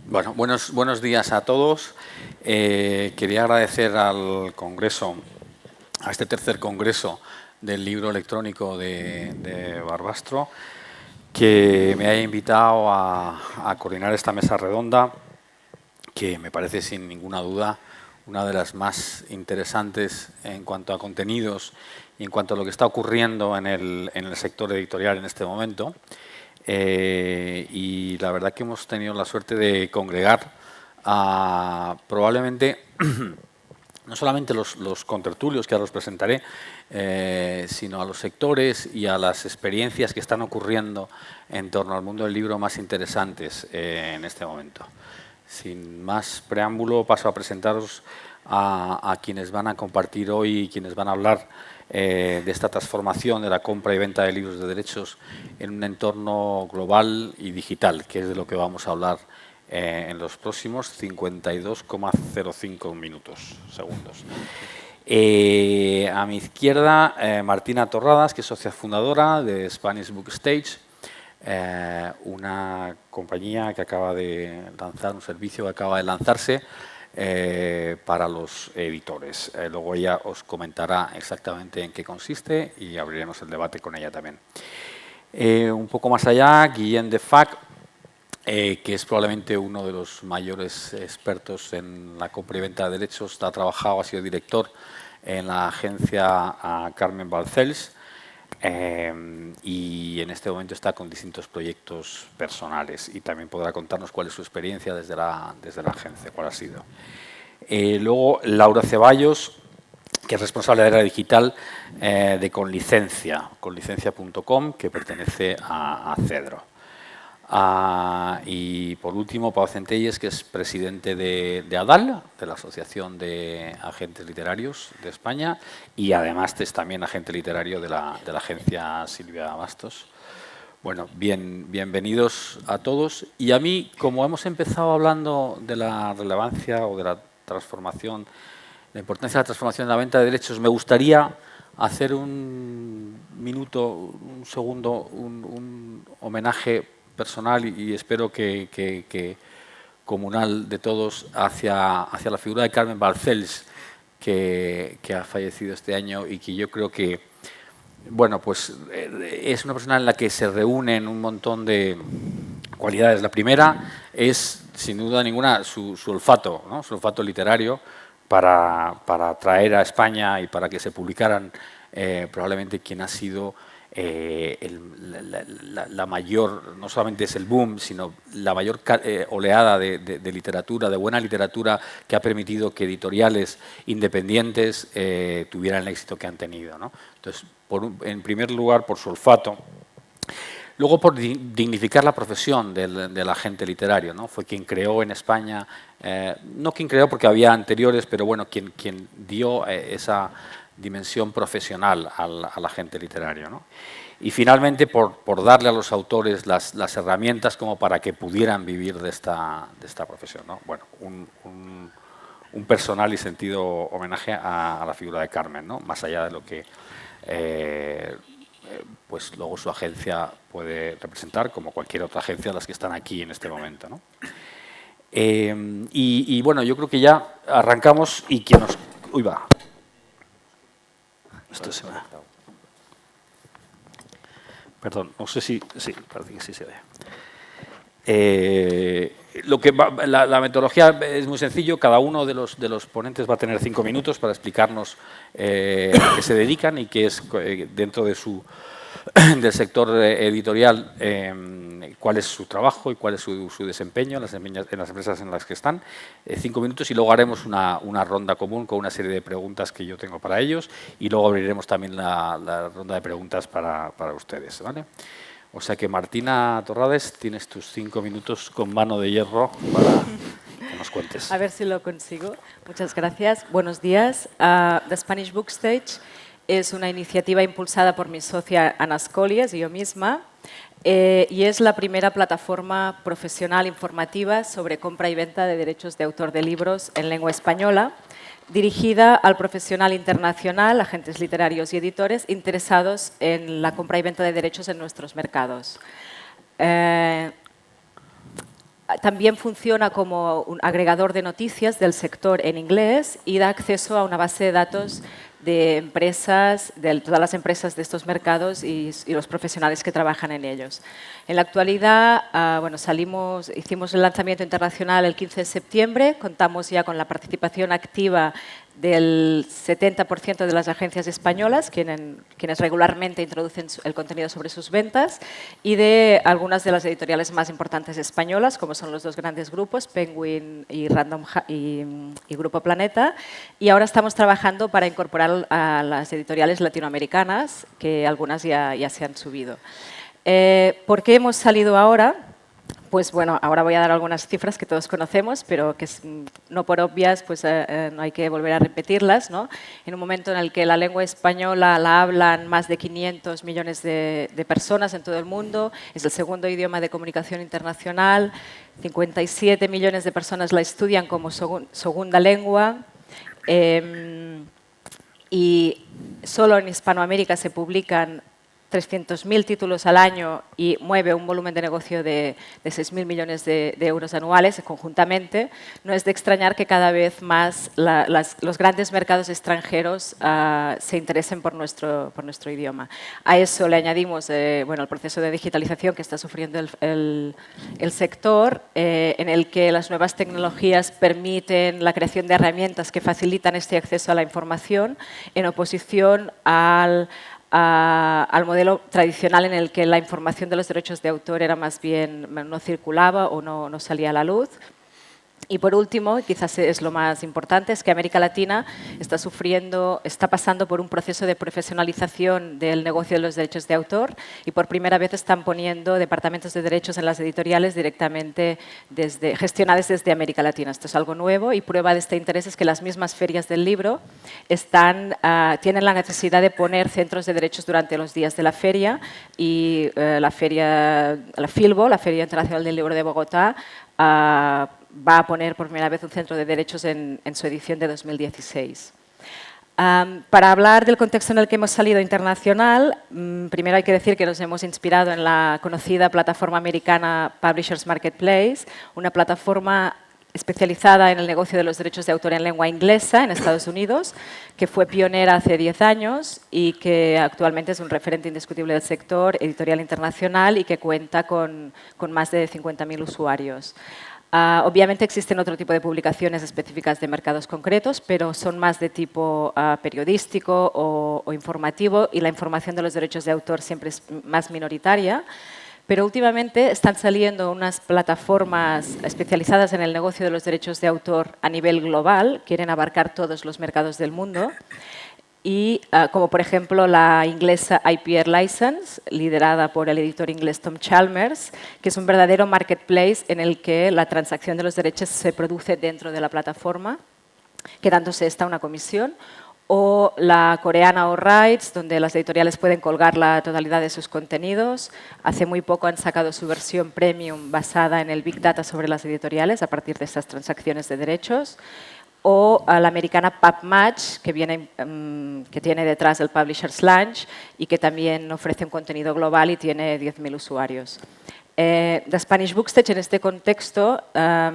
Bueno, buenos días a todos. Quería agradecer al Congreso, a este tercer Congreso del Libro Electrónico de Barbastro, que me haya invitado a coordinar esta mesa redonda, que me parece sin ninguna duda una de las más interesantes en cuanto a contenidos y en cuanto a lo que está ocurriendo en el sector editorial en este momento. Y la verdad que hemos tenido la suerte de congregar a probablemente no solamente los contertulios, que ahora los presentaré, sino a los sectores y a las experiencias que están ocurriendo en torno al mundo del libro más interesantes en este momento. Sin más preámbulo, paso a presentaros a quienes van a compartir hoy y quienes van a hablar de esta transformación de la compra y venta de libros de derechos en un entorno global y digital, que es de lo que vamos a hablar en los próximos 52,05 segundos. A mi izquierda, Martina Torradas, que es socia fundadora de Spanish Book Stage, una compañía que acaba de lanzar, un servicio que acaba de lanzarse para los editores. Luego ella os comentará exactamente en qué consiste y abriremos el debate con ella también. Un poco más allá, Guillem de Fac, que es probablemente uno de los mayores expertos en la compra y venta de derechos, ha trabajado, ha sido director en la agencia Carmen Balcells, y en este momento está con distintos proyectos personales y también podrá contarnos cuál es su experiencia desde la agencia, cuál ha sido. Luego, Laura Ceballos, que es responsable de área digital de conlicencia.com, que pertenece a Cedro. Y por último, Pau Centelles, que es presidente de ADAL, de la Asociación de Agentes Literarios de España, y además es también agente literario de la agencia Silvia Bastos. Bueno, bienvenidos a todos. Y a mí, como hemos empezado hablando de la relevancia o de la transformación, la importancia de la transformación de la venta de derechos, me gustaría hacer un segundo, un homenaje personal y espero que comunal de todos hacia la figura de Carmen Balcells, que ha fallecido este año y que yo creo que, bueno, pues es una persona en la que se reúnen un montón de cualidades. La primera es, sin duda ninguna, su olfato, ¿no? Su olfato literario para traer a España y para que se publicaran probablemente quien ha sido la mayor, no solamente es el boom, sino la mayor oleada de literatura, de buena literatura, que ha permitido que editoriales independientes tuvieran el éxito que han tenido, ¿no? Entonces, en primer lugar, por su olfato. Luego, por dignificar la profesión del agente literario, ¿no? Fue quien creó en España, no quien creó porque había anteriores, pero bueno, quien dio esa dimensión profesional al agente literario, ¿no? Y finalmente, por darle a los autores las herramientas como para que pudieran vivir de esta profesión, ¿no? Bueno, un personal y sentido homenaje a la figura de Carmen, ¿no? Más allá de lo que pues luego su agencia puede representar, como cualquier otra agencia de las que están aquí en este momento, ¿no? Y bueno, yo creo que ya arrancamos y quien nos... Uy, va. Esto se va. Perdón, no sé si... Sí, parece que sí se ve. La metodología es muy sencillo. Cada uno de los ponentes va a tener 5 minutos para explicarnos a qué se dedican y qué es dentro de del sector editorial, cuál es su trabajo y cuál es su desempeño en las empresas en las que están. 5 minutos y luego haremos una ronda común con una serie de preguntas que yo tengo para ellos y luego abriremos también la ronda de preguntas para ustedes, ¿vale? O sea que, Martina Torrades, tienes tus 5 minutos con mano de hierro para que nos cuentes. A ver si lo consigo. Muchas gracias. Buenos días. The Spanish Book Stage es una iniciativa impulsada por mi socia Ana Scolias y yo misma, y es la primera plataforma profesional informativa sobre compra y venta de derechos de autor de libros en lengua española, dirigida al profesional internacional, agentes literarios y editores interesados en la compra y venta de derechos en nuestros mercados. También funciona como un agregador de noticias del sector en inglés y da acceso a una base de datos de empresas, de todas las empresas de estos mercados y los profesionales que trabajan en ellos. En la actualidad, bueno, hicimos el lanzamiento internacional el 15 de septiembre, contamos ya con la participación activa del 70% de las agencias españolas, quienes regularmente introducen el contenido sobre sus ventas, y de algunas de las editoriales más importantes españolas, como son los dos grandes grupos, Penguin y y Grupo Planeta. Y ahora estamos trabajando para incorporar a las editoriales latinoamericanas, que algunas ya se han subido. ¿Por qué hemos salido ahora? Pues bueno, ahora voy a dar algunas cifras que todos conocemos, pero que no por obvias, pues no hay que volver a repetirlas, ¿no? En un momento en el que la lengua española la hablan más de 500 millones de personas en todo el mundo, es el segundo idioma de comunicación internacional, 57 millones de personas la estudian como segunda lengua, y solo en Hispanoamérica se publican 300.000 títulos al año y mueve un volumen de negocio de 6.000 millones de euros anuales conjuntamente, no es de extrañar que cada vez más los grandes mercados extranjeros se interesen por nuestro idioma. A eso le añadimos bueno, el proceso de digitalización que está sufriendo el sector, en el que las nuevas tecnologías permiten la creación de herramientas que facilitan este acceso a la información en oposición al modelo tradicional en el que la información de los derechos de autor era más bien no circulaba o no salía a la luz. Y por último, y quizás es lo más importante, es que América Latina está pasando por un proceso de profesionalización del negocio de los derechos de autor y por primera vez están poniendo departamentos de derechos en las editoriales directamente gestionadas desde América Latina. Esto es algo nuevo y prueba de este interés es que las mismas ferias del libro tienen la necesidad de poner centros de derechos durante los días de la feria y la FILBO, la Feria Internacional del Libro de Bogotá, va a poner por primera vez un centro de derechos en su edición de 2016. Para hablar del contexto en el que hemos salido internacional, primero hay que decir que nos hemos inspirado en la conocida plataforma americana Publishers Marketplace, una plataforma especializada en el negocio de los derechos de autor en lengua inglesa en Estados Unidos, que fue pionera hace 10 años y que actualmente es un referente indiscutible del sector editorial internacional y que cuenta con más de 50.000 usuarios. Obviamente existen otro tipo de publicaciones específicas de mercados concretos, pero son más de tipo periodístico o informativo y la información de los derechos de autor siempre es más minoritaria. Pero últimamente están saliendo unas plataformas especializadas en el negocio de los derechos de autor a nivel global, quieren abarcar todos los mercados del mundo. Y como por ejemplo la inglesa IPR License, liderada por el editor inglés Tom Chalmers, que es un verdadero marketplace en el que la transacción de los derechos se produce dentro de la plataforma, quedándose esta una comisión, o la coreana All Rights, donde las editoriales pueden colgar la totalidad de sus contenidos. Hace muy poco han sacado su versión premium basada en el Big Data sobre las editoriales a partir de estas transacciones de derechos. O a la americana PubMatch, que tiene detrás el Publishers Lunch y que también ofrece un contenido global y tiene 10.000 usuarios. The Spanish Bookstage, en este contexto,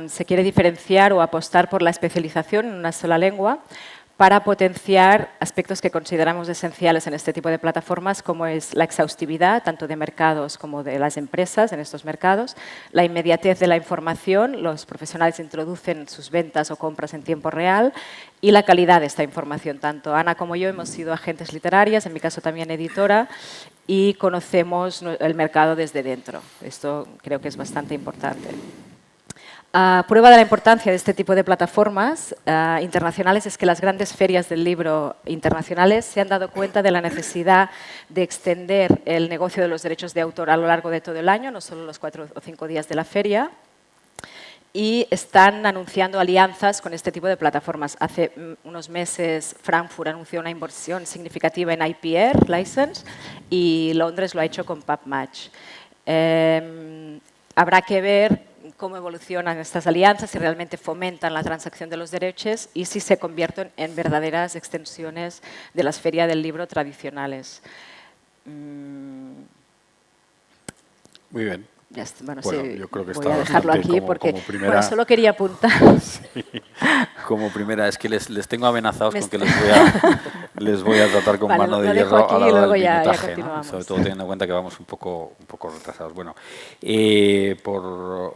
se quiere diferenciar o apostar por la especialización en una sola lengua para potenciar aspectos que consideramos esenciales en este tipo de plataformas, como es la exhaustividad, tanto de mercados como de las empresas en estos mercados, la inmediatez de la información, los profesionales introducen sus ventas o compras en tiempo real, y la calidad de esta información. Tanto Ana como yo hemos sido agentes literarias, en mi caso también editora, y conocemos el mercado desde dentro. Esto creo que es bastante importante. Prueba de la importancia de este tipo de plataformas internacionales es que las grandes ferias del libro internacionales se han dado cuenta de la necesidad de extender el negocio de los derechos de autor a lo largo de todo el año, no solo los 4 o 5 días de la feria, y están anunciando alianzas con este tipo de plataformas. Hace unos meses Frankfurt anunció una inversión significativa en IPR License y Londres lo ha hecho con PubMatch. Habrá que ver cómo evolucionan estas alianzas, si realmente fomentan la transacción de los derechos y si se convierten en verdaderas extensiones de las ferias del libro tradicionales. Muy bien. Ya está, bueno, Bueno, sí, yo creo que voy está a dejarlo bastante aquí como, porque como primera. bueno, solo quería apuntar. Sí, como primera, es que les tengo amenazados Me con que est- les voy a tratar con Vale, mano de lo dejo hierro aquí a la y hora luego del ya minutaje, ¿no? Sobre continuamos. todo teniendo en cuenta que vamos un poco retrasados. Bueno, por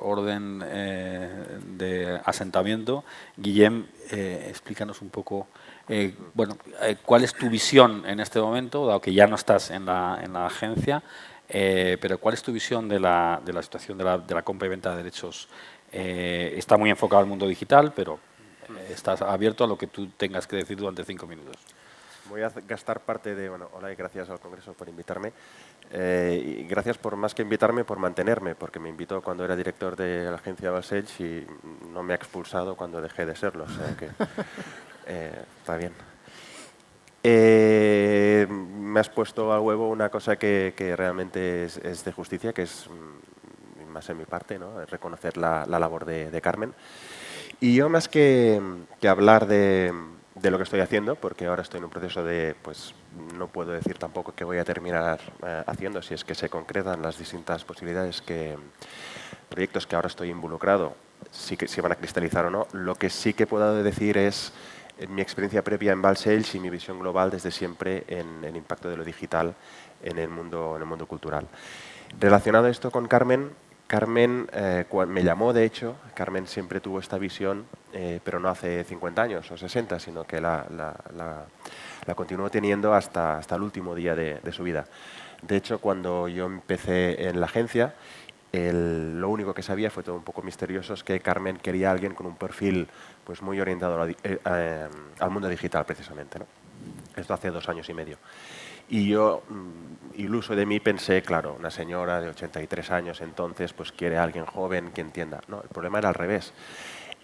orden de asentamiento, Guillem, explícanos un poco, bueno, cuál es tu visión en este momento, dado que ya no estás en la agencia, pero ¿cuál es tu visión de la situación de la compra y venta de derechos? Está muy enfocado al mundo digital, pero estás abierto a lo que tú tengas que decir durante 5 minutos. Voy a gastar parte de... Bueno, hola y gracias al Congreso por invitarme. Y gracias por, más que invitarme, por mantenerme, porque me invitó cuando era director de la agencia Balsage y no me ha expulsado cuando dejé de serlo. O sea que está bien. Me has puesto a huevo una cosa que realmente es de justicia, que es más en mi parte, ¿no? Es reconocer la labor de Carmen. Y yo más que hablar de lo que estoy haciendo, porque ahora estoy en un proceso de, pues no puedo decir tampoco que voy a terminar haciendo, si es que se concretan las distintas posibilidades proyectos que ahora estoy involucrado, sí que si van a cristalizar o no. Lo que sí que puedo decir es mi experiencia previa en Balsales y mi visión global desde siempre en el impacto de lo digital en el mundo cultural. Relacionado esto con Carmen, me llamó, de hecho. Carmen siempre tuvo esta visión, pero no hace 50 años o 60, sino que la continuó teniendo hasta el último día de su vida. De hecho, cuando yo empecé en la agencia, lo único que sabía, fue todo un poco misterioso, es que Carmen quería a alguien con un perfil pues muy orientado al mundo digital, precisamente, ¿no? Esto hace 2 años y medio. Y yo, iluso de mí, pensé, claro, una señora de 83 años entonces pues quiere a alguien joven que entienda. No, el problema era al revés.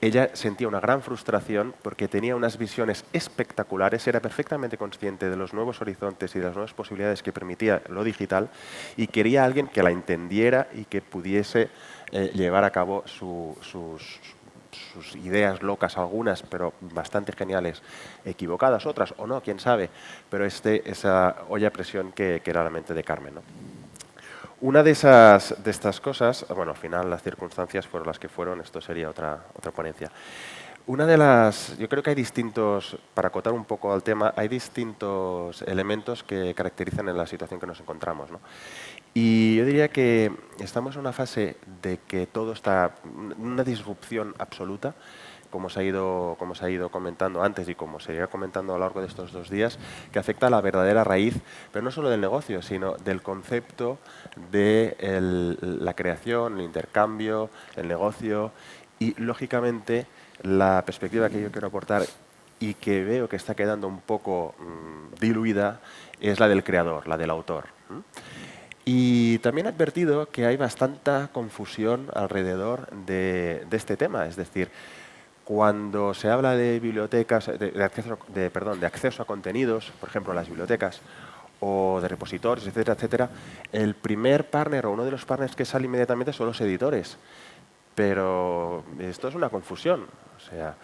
Ella sentía una gran frustración porque tenía unas visiones espectaculares, era perfectamente consciente de los nuevos horizontes y de las nuevas posibilidades que permitía lo digital y quería a alguien que la entendiera y que pudiese llevar a cabo sus ideas locas, algunas, pero bastante geniales, equivocadas, otras o no, quién sabe, pero esa olla a presión que era la mente de Carmen, ¿no? Una de estas cosas, bueno, al final las circunstancias fueron las que fueron, esto sería otra ponencia. Yo creo que hay distintos, para acotar un poco al tema, hay distintos elementos que caracterizan en la situación que nos encontramos, ¿no? Y yo diría que estamos en una fase de que todo está, una disrupción absoluta, como se ha ido comentando antes y como se irá comentando a lo largo de estos 2 días, que afecta a la verdadera raíz, pero no solo del negocio, sino del concepto de la creación, el intercambio, el negocio y, lógicamente, la perspectiva que yo quiero aportar y que veo que está quedando un poco diluida es la del creador, la del autor. Y también he advertido que hay bastante confusión alrededor de este tema, es decir, cuando se habla de bibliotecas, de acceso a contenidos, por ejemplo, las bibliotecas, o de repositorios, etcétera, etcétera, el primer partner o uno de los partners que sale inmediatamente son los editores. Pero esto es una confusión, o sea,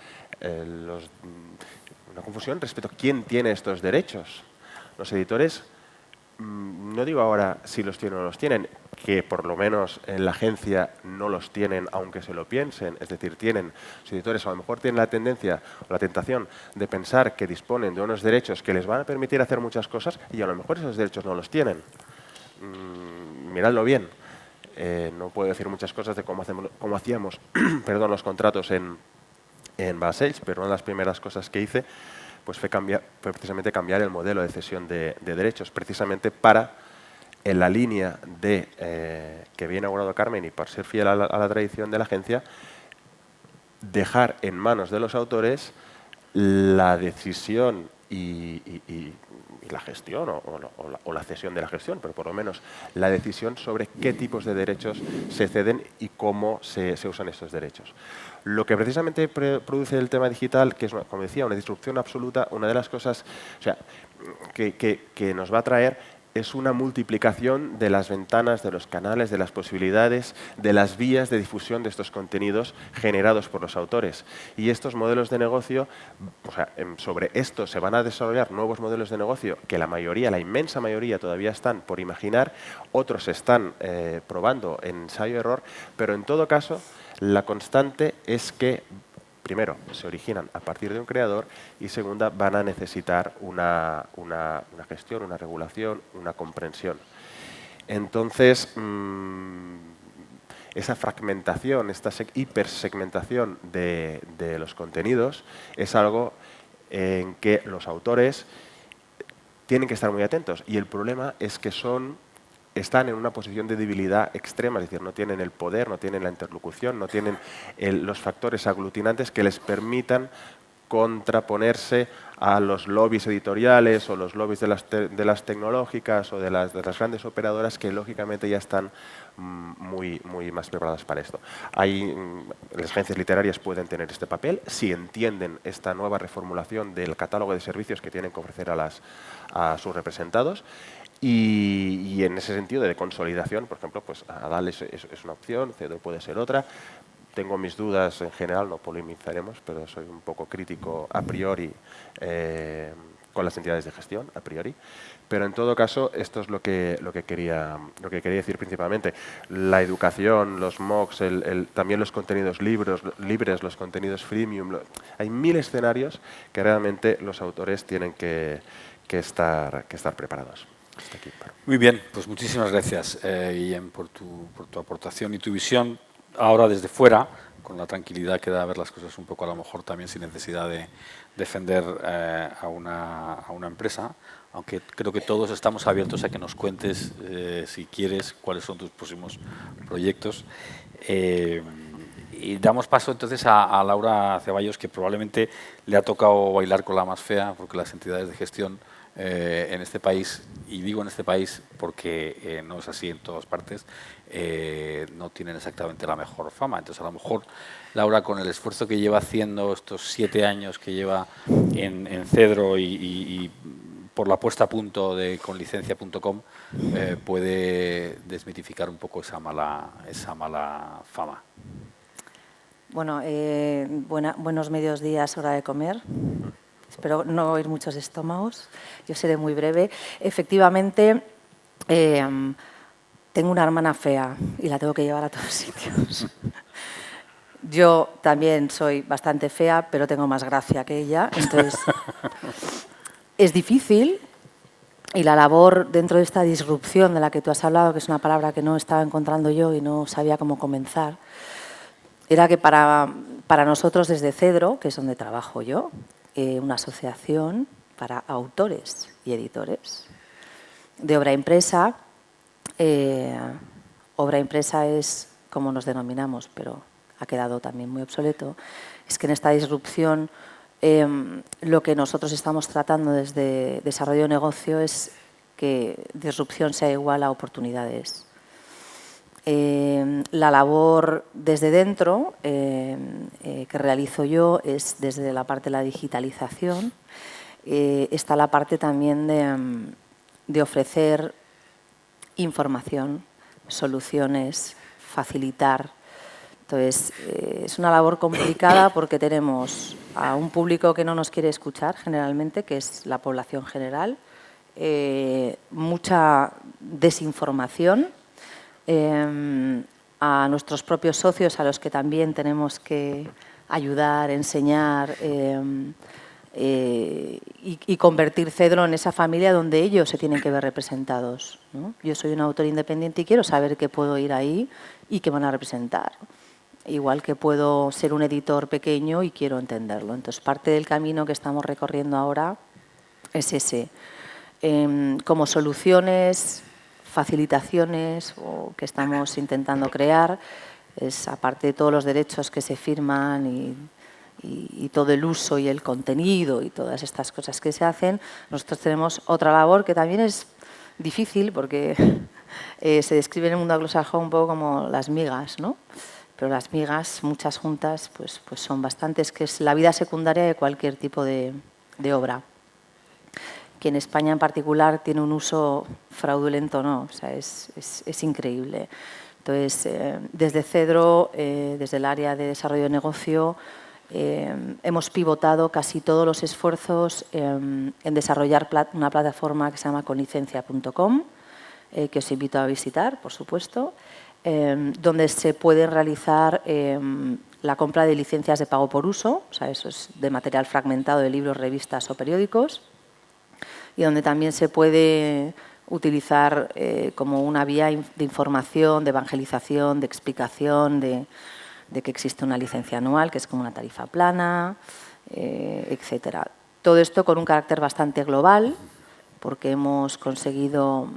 una confusión respecto a quién tiene estos derechos. Los editores, no digo ahora si los tienen o no los tienen, que por lo menos en la agencia no los tienen, aunque se lo piensen. Es decir, los editores a lo mejor tienen la tendencia o la tentación de pensar que disponen de unos derechos que les van a permitir hacer muchas cosas y a lo mejor esos derechos no los tienen. Miradlo bien. No puedo decir muchas cosas de cómo hacíamos perdón, los contratos en Balsage, pero una de las primeras cosas que hice pues fue precisamente cambiar el modelo de cesión de derechos, precisamente para, en la línea que había inaugurado Carmen y por ser fiel a la tradición de la agencia, dejar en manos de los autores la decisión y la gestión o la cesión de la gestión, pero por lo menos la decisión sobre qué tipos de derechos se ceden y cómo se usan estos derechos. Lo que precisamente produce el tema digital, que es, como decía, una disrupción absoluta, una de las cosas, o sea, que nos va a traer es una multiplicación de las ventanas, de los canales, de las posibilidades, de las vías de difusión de estos contenidos generados por los autores. Y estos modelos de negocio, o sea, sobre esto se van a desarrollar nuevos modelos de negocio que la mayoría, la inmensa mayoría, todavía están por imaginar, otros están probando en ensayo-error, pero en todo caso, la constante es que primero, se originan a partir de un creador y segunda, van a necesitar una gestión, una regulación, una comprensión. Entonces, esa fragmentación, esta hipersegmentación de los contenidos es algo en que los autores tienen que estar muy atentos. Y el problema es que están en una posición de debilidad extrema, es decir, no tienen el poder, no tienen la interlocución, no tienen los factores aglutinantes que les permitan contraponerse a los lobbies editoriales o los lobbies de las tecnológicas o de las grandes operadoras que lógicamente ya están muy más preparadas para esto. Las agencias literarias pueden tener este papel si entienden esta nueva reformulación del catálogo de servicios que tienen que ofrecer a sus representados. Y en ese sentido de consolidación, por ejemplo, pues Adal es una opción, CEDO puede ser otra. Tengo mis dudas en general, no polemizaremos, pero soy un poco crítico a priori con las entidades de gestión, a priori. Pero en todo caso, esto es lo que quería decir principalmente. La educación, los MOOCs, también los contenidos libres, los contenidos freemium. Hay 1000 escenarios que realmente los autores tienen que estar preparados. Muy bien, pues muchísimas gracias, Guillem, por tu aportación y tu visión ahora desde fuera, con la tranquilidad que da ver las cosas un poco a lo mejor también sin necesidad de defender a una empresa, aunque creo que todos estamos abiertos a que nos cuentes, si quieres, cuáles son tus próximos proyectos. Y damos paso entonces a Laura Ceballos, que probablemente le ha tocado bailar con la más fea, porque las entidades de gestión en este país, y digo en este país porque no es así en todas partes, no tienen exactamente la mejor fama. Entonces, a lo mejor, Laura, con el esfuerzo que lleva haciendo estos 7 años que lleva en Cedro y por la puesta a punto de conlicencia.com, puede desmitificar un poco esa mala fama. Bueno, buenos medios días, hora de comer. Espero no oír muchos estómagos. Yo seré muy breve. Efectivamente, tengo una hermana fea y la tengo que llevar a todos sitios. Yo también soy bastante fea, pero tengo más gracia que ella. Entonces, es difícil. Y la labor dentro de esta disrupción de la que tú has hablado, que es una palabra que no estaba encontrando yo y no sabía cómo comenzar, era que para nosotros desde Cedro, que es donde trabajo yo, una asociación para autores y editores de obra impresa. Obra impresa es como nos denominamos, pero ha quedado también muy obsoleto. Es que en esta disrupción lo que nosotros estamos tratando desde Desarrollo de Negocio es que disrupción sea igual a oportunidades. La labor desde dentro que realizo yo es desde la parte de la digitalización. Está la parte también de ofrecer información, soluciones, facilitar. Entonces, es una labor complicada porque tenemos a un público que no nos quiere escuchar generalmente, que es la población general, mucha desinformación, a nuestros propios socios a los que también tenemos que ayudar, enseñar y convertir Cedro en esa familia donde ellos se tienen que ver representados, ¿no? Yo soy un autor independiente y quiero saber que puedo ir ahí y que van a representar. Igual que puedo ser un editor pequeño y quiero entenderlo. Entonces, parte del camino que estamos recorriendo ahora es ese. Como soluciones, facilitaciones o que estamos intentando crear, es aparte de todos los derechos que se firman y todo el uso y el contenido y todas estas cosas que se hacen, nosotros tenemos otra labor que también es difícil porque se describe en el mundo anglosajón un poco como las migas, ¿no? Pero las migas, muchas juntas, pues son bastantes, que es la vida secundaria de cualquier tipo de obra. que en España en particular tiene un uso fraudulento, no, o sea, es increíble. Entonces, desde Cedro, desde el área de desarrollo de negocio, hemos pivotado casi todos los esfuerzos en desarrollar una plataforma que se llama conlicencia.com, que os invito a visitar, por supuesto, donde se puede realizar la compra de licencias de pago por uso, o sea, eso es de material fragmentado de libros, revistas o periódicos, y donde también se puede utilizar como una vía de información, de evangelización, de explicación de que existe una licencia anual, que es como una tarifa plana, etcétera. Todo esto con un carácter bastante global, porque hemos conseguido,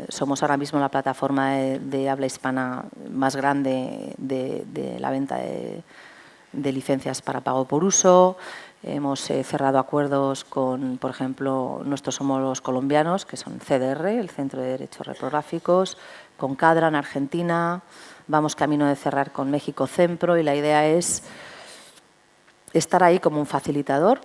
somos ahora mismo la plataforma de habla hispana más grande de la venta de licencias para pago por uso. Hemos cerrado acuerdos con, por ejemplo, nuestros homólogos colombianos, que son CDR, el Centro de Derechos Reprográficos, con CADRA en Argentina. Vamos camino de cerrar con México Cempro y la idea es estar ahí como un facilitador,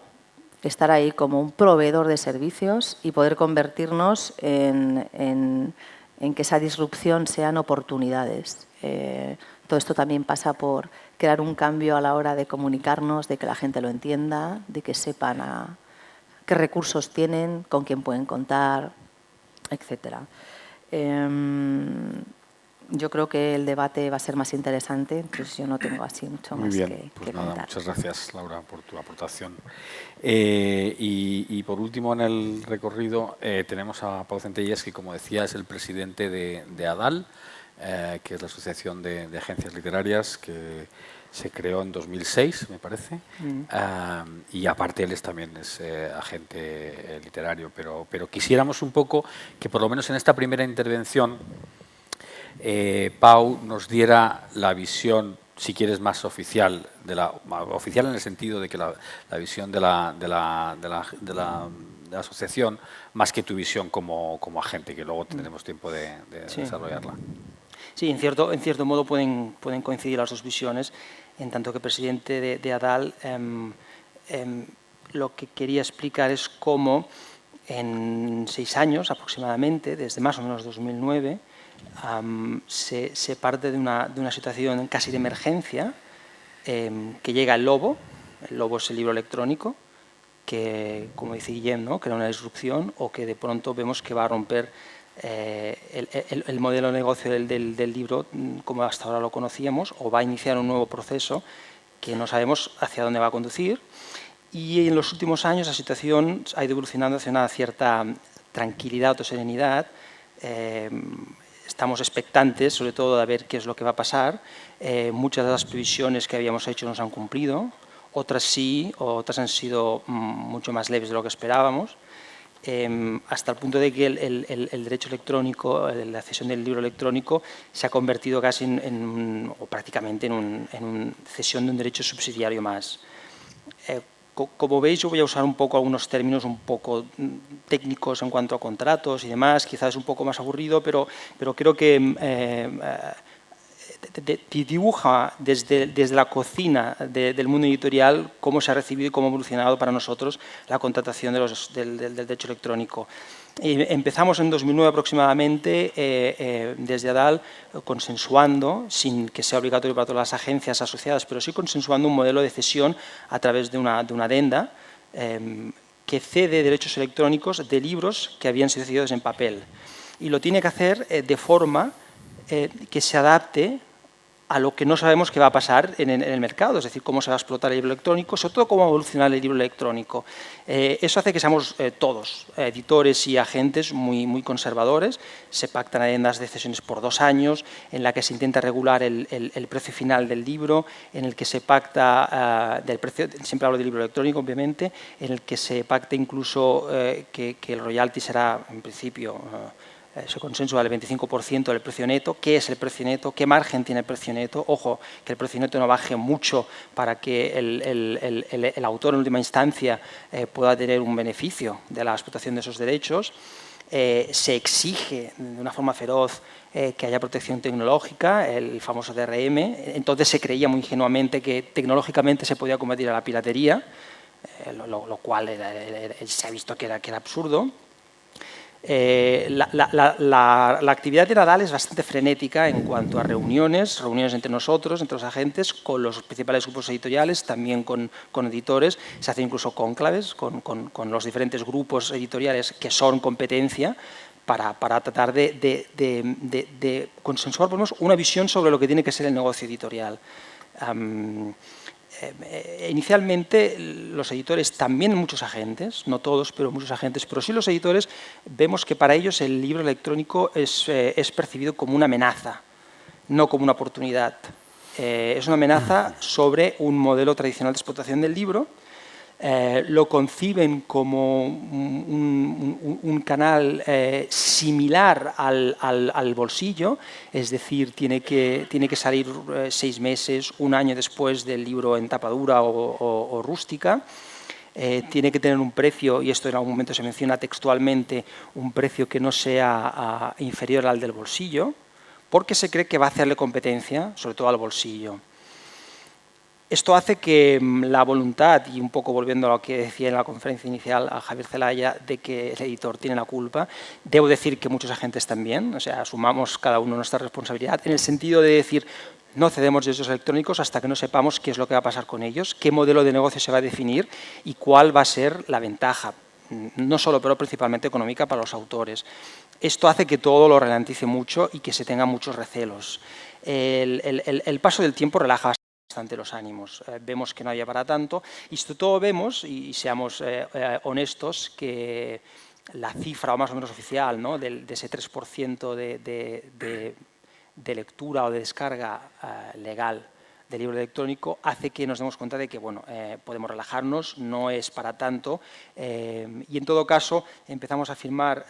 estar ahí como un proveedor de servicios y poder convertirnos en que esa disrupción sean oportunidades. Todo esto también pasa por crear un cambio a la hora de comunicarnos, de que la gente lo entienda, de que sepan qué recursos tienen, con quién pueden contar, etc. Yo creo que el debate va a ser más interesante, entonces yo no tengo así mucho más que contar. Muchas gracias, Laura, por tu aportación. Y por último, en el recorrido tenemos a Pau Centellas, que, como decía, es el presidente de ADAL, que es la Asociación de Agencias Literarias, que se creó en 2006, me parece. Y aparte él también es agente literario. Pero quisiéramos un poco que, por lo menos en esta primera intervención, Pau nos diera la visión, si quieres, más oficial, oficial en el sentido de que la visión de la asociación, más que tu visión como agente, que luego tendremos tiempo de desarrollarla. Sí, en cierto modo pueden coincidir las dos visiones, en tanto que presidente de ADAL, lo que quería explicar es cómo en 6 años aproximadamente, desde más o menos 2009, se parte de una situación casi de emergencia, que llega el Lobo. El Lobo es el libro electrónico, que, como dice Guillem, ¿no?, que era una disrupción, o que de pronto vemos que va a romper el modelo de negocio del libro como hasta ahora lo conocíamos, o va a iniciar un nuevo proceso que no sabemos hacia dónde va a conducir. Y en los últimos años la situación ha ido evolucionando hacia una cierta tranquilidad o serenidad. Estamos expectantes, sobre todo, de ver qué es lo que va a pasar. Muchas de las previsiones que habíamos hecho no se han cumplido, otras sí, otras han sido mucho más leves de lo que esperábamos. Hasta el punto de que el derecho electrónico, la cesión del libro electrónico, se ha convertido casi o prácticamente en una cesión de un derecho subsidiario más. Como veis, yo voy a usar un poco algunos términos un poco técnicos en cuanto a contratos y demás, quizás es un poco más aburrido, pero creo que dibuja desde la cocina del mundo editorial cómo se ha recibido y cómo ha evolucionado para nosotros la contratación del derecho electrónico. Empezamos en 2009 aproximadamente desde ADAL consensuando, sin que sea obligatorio para todas las agencias asociadas, pero sí consensuando un modelo de cesión a través de una adenda que cede derechos electrónicos de libros que habían sido cedidos en papel. Y lo tiene que hacer de forma que se adapte a lo que no sabemos qué va a pasar en el mercado, es decir, cómo se va a explotar el libro electrónico, sobre todo cómo va a evolucionar el libro electrónico. Eso hace que seamos todos, editores y agentes, muy conservadores. Se pactan adendas de cesiones por 2 años, en la que se intenta regular el precio final del libro, en el que se pacta del precio, siempre hablo del libro electrónico, obviamente, en el que se pacta incluso que el royalty será, en principio, se consensúa el 25% del precio neto. ¿Qué es el precio neto? ¿Qué margen tiene el precio neto? Ojo, que el precio neto no baje mucho para que el autor en última instancia pueda tener un beneficio de la explotación de esos derechos. Se exige de una forma feroz que haya protección tecnológica, el famoso DRM. Entonces se creía muy ingenuamente que tecnológicamente se podía combatir a la piratería. lo cual se ha visto que era absurdo. La actividad de Nadal es bastante frenética en cuanto a reuniones entre nosotros, entre los agentes, con los principales grupos editoriales, también con editores. Se hacen incluso cónclaves con los diferentes grupos editoriales que son competencia para tratar de consensuar por lo menos una visión sobre lo que tiene que ser el negocio editorial. Inicialmente los editores, también muchos agentes, no todos, pero muchos agentes, pero sí los editores, vemos que para ellos el libro electrónico es percibido como una amenaza, no como una oportunidad. Es una amenaza sobre un modelo tradicional de explotación del libro. Lo conciben como un canal similar al bolsillo, es decir, tiene que salir 6 meses, 1 año después del libro en tapa dura o rústica. Tiene que tener un precio, y esto en algún momento se menciona textualmente, un precio que no sea inferior al del bolsillo, porque se cree que va a hacerle competencia, sobre todo al bolsillo. Esto hace que la voluntad, y un poco volviendo a lo que decía en la conferencia inicial a Javier Zelaya, de que el editor tiene la culpa, debo decir que muchos agentes también, o sea, asumamos cada uno nuestra responsabilidad, en el sentido de decir, no cedemos derechos electrónicos hasta que no sepamos qué es lo que va a pasar con ellos, qué modelo de negocio se va a definir y cuál va a ser la ventaja, no solo, pero principalmente económica para los autores. Esto hace que todo lo ralentice mucho y que se tengan muchos recelos. El paso del tiempo relaja bastante los ánimos. Vemos que no había para tanto y sobre todo vemos, y seamos honestos, que la cifra, o más o menos oficial, ¿no?, de ese 3% de lectura o de descarga legal del libro electrónico hace que nos demos cuenta de que bueno, podemos relajarnos, no es para tanto, y en todo caso empezamos a firmar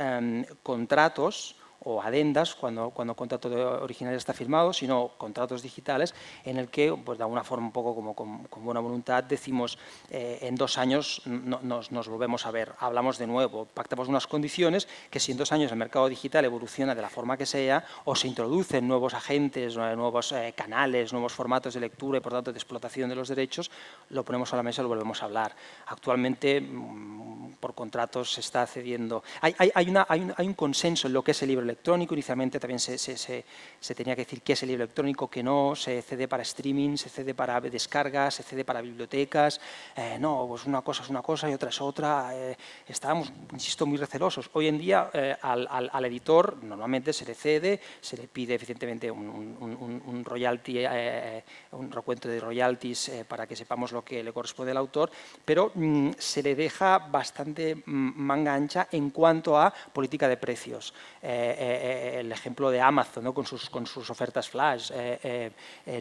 contratos o adendas, cuando el contrato original está firmado, sino contratos digitales en el que, pues, de alguna forma un poco como con buena voluntad, decimos en 2 años nos volvemos a ver, hablamos de nuevo, pactamos unas condiciones que si en 2 años el mercado digital evoluciona de la forma que sea o se introducen nuevos agentes, nuevos canales, nuevos formatos de lectura y por tanto de explotación de los derechos, lo ponemos a la mesa y lo volvemos a hablar. Actualmente por contratos se está cediendo. Hay un consenso en lo que es el libro electrónico. Inicialmente también se tenía que decir qué es el libro electrónico, qué no, se cede para streaming, se cede para descargas, se cede para bibliotecas. No, pues una cosa es una cosa y otra es otra. Estábamos, insisto, muy recelosos. Hoy en día al editor normalmente se le cede, se le pide evidentemente un royalty, un recuento de royalties para que sepamos lo que le corresponde al autor, pero se le deja bastante manga ancha en cuanto a política de precios. El ejemplo de Amazon, ¿no?, con sus ofertas flash.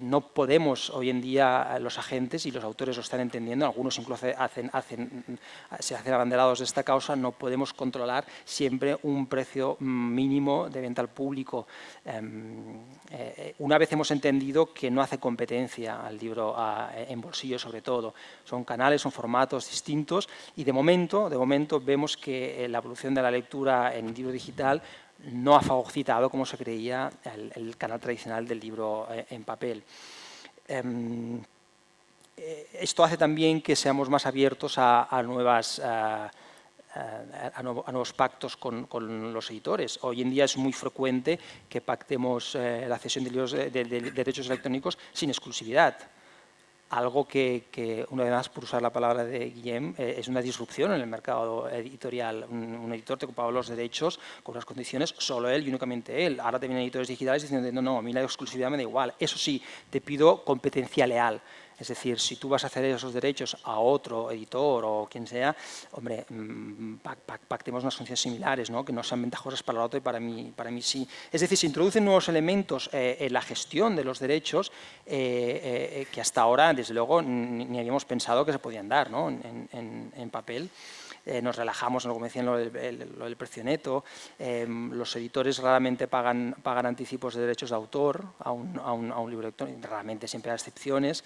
No podemos hoy en día, los agentes y los autores lo están entendiendo, algunos incluso se hacen abanderados de esta causa, no podemos controlar siempre un precio mínimo de venta al público. Una vez hemos entendido que no hace competencia al libro en bolsillo, sobre todo. Son canales, son formatos distintos y de momento vemos que la evolución de la lectura en libro digital no ha fagocitado, como se creía, el canal tradicional del libro en papel. Esto hace también que seamos más abiertos a nuevos pactos con los editores. Hoy en día es muy frecuente que pactemos la cesión de libros de derechos electrónicos sin exclusividad. Algo que, una vez más, por usar la palabra de Guillem, es una disrupción en el mercado editorial. Un editor te ocupaba los derechos con las condiciones, solo él y únicamente él. Ahora te vienen editores digitales diciendo, no, a mí la exclusividad me da igual. Eso sí, te pido competencia leal. Es decir, si tú vas a ceder esos derechos a otro editor o quien sea, hombre, pactemos unas condiciones similares, ¿no?, que no sean ventajosas para el otro y para mí sí. Es decir, se introducen nuevos elementos en la gestión de los derechos que hasta ahora, desde luego, ni habíamos pensado que se podían dar, ¿no?, en papel. Nos relajamos, como decían, lo del precio neto. Los editores raramente pagan anticipos de derechos de autor a un libro electrónico, realmente siempre hay excepciones.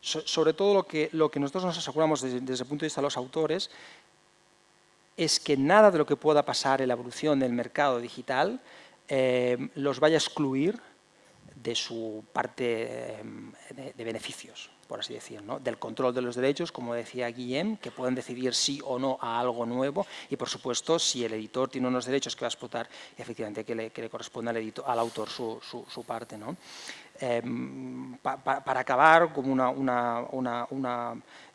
Sobre todo lo que nosotros nos aseguramos desde el punto de vista de los autores es que nada de lo que pueda pasar en la evolución del mercado digital los vaya a excluir de su parte de beneficios, por así decir, ¿no? Del control de los derechos, como decía Guillem, que pueden decidir sí o no a algo nuevo y, por supuesto, si el editor tiene unos derechos que va a explotar, efectivamente que le corresponde al autor su parte, ¿no? Para acabar, como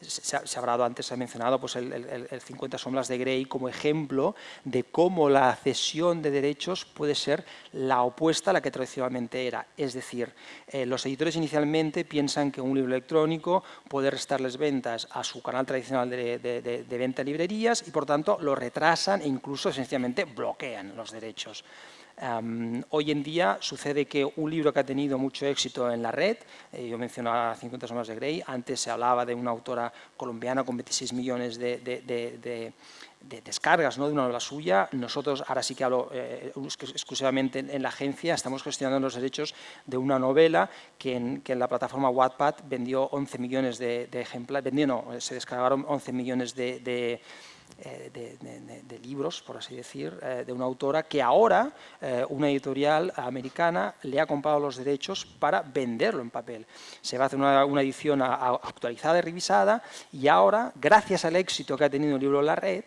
se ha hablado antes, se ha mencionado pues el 50 sombras de Grey como ejemplo de cómo la cesión de derechos puede ser la opuesta a la que tradicionalmente era. Es decir, los editores inicialmente piensan que un libro electrónico puede restarles ventas a su canal tradicional de venta en librerías y, por tanto, lo retrasan e incluso esencialmente bloquean los derechos. Hoy en día sucede que un libro que ha tenido mucho éxito en la red, yo mencionaba 50 sombras de Grey, antes se hablaba de una autora colombiana con 26 millones de descargas, ¿no?, de una novela suya. Nosotros, ahora sí que hablo exclusivamente en la agencia, estamos gestionando los derechos de una novela que en la plataforma Wattpad vendió 11 millones de ejemplares, se descargaron 11 millones de libros, por así decir, de una autora que ahora una editorial americana le ha comprado los derechos para venderlo en papel. Se va a hacer una edición actualizada y revisada y ahora, gracias al éxito que ha tenido el libro en la red,